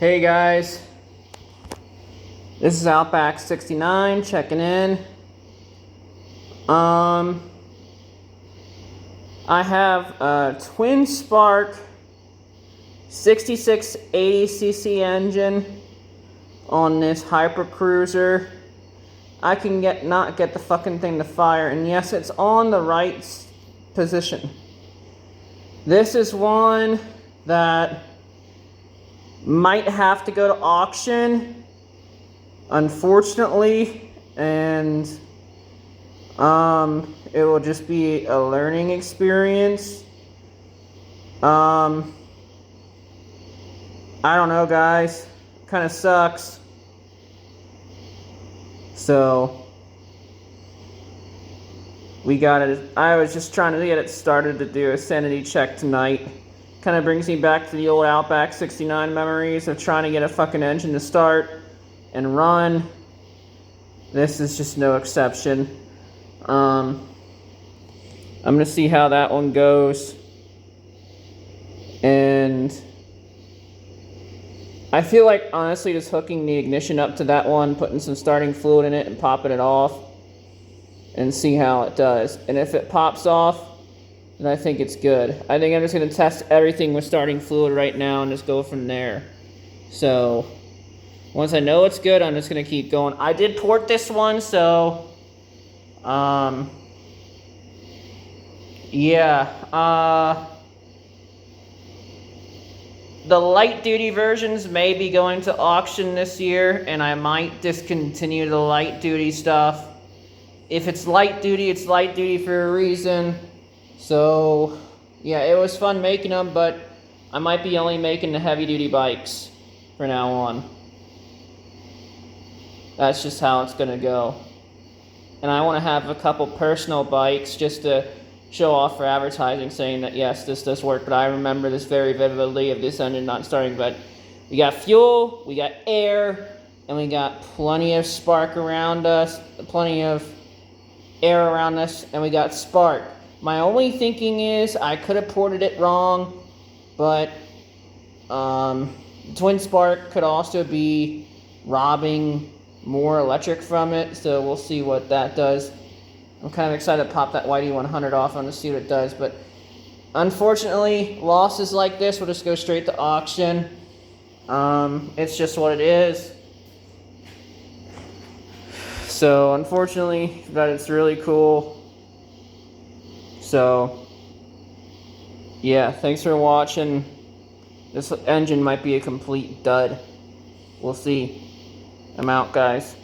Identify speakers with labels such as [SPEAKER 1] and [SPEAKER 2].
[SPEAKER 1] Hey guys, this is Outback 69 checking in. I have a twin spark 6680cc engine on this Hyper Cruiser. I can not get the fucking thing to fire, and yes, it's on the right position. This is one that might have to go to auction, unfortunately, and it will just be a learning experience. I don't know, guys. Kind of sucks. So we got it. I was just trying to get it started to do a sanity check tonight. Kind of brings me back to the old Outback 69 memories of trying to get a fucking engine to start and run. This is just no exception. I'm gonna see how that one goes. And I feel like, honestly, just hooking the ignition up to that one, putting some starting fluid in it and popping it off and see how it does. And if it pops off, then I think it's good. I think I'm just going to test everything with starting fluid right now and just go from there. So once I know it's good, I'm just going to keep going. I did port this one, so yeah. The light duty versions may be going to auction this year, and I might discontinue the light duty stuff. If it's light duty, it's light duty for a reason. So yeah, it was fun making them, but I might be only making the heavy duty bikes from now on. That's just how it's gonna go. And I want to have a couple personal bikes just to show off for advertising, saying that yes, this does work. But I remember this very vividly of this engine not starting. But we got fuel, we got air, and we got plenty of spark around us, plenty of air around us, and we got spark. My only thinking is I could have ported it wrong, but twin spark could also be robbing more electric from it, so we'll see what that does. I'm kind of excited to pop that YD100 off on to see what it does, but unfortunately, losses like this will just go straight to auction. It's just what it is. So unfortunately, but it's really cool. So yeah, thanks for watching. This engine might be a complete dud. We'll see. I'm out, guys.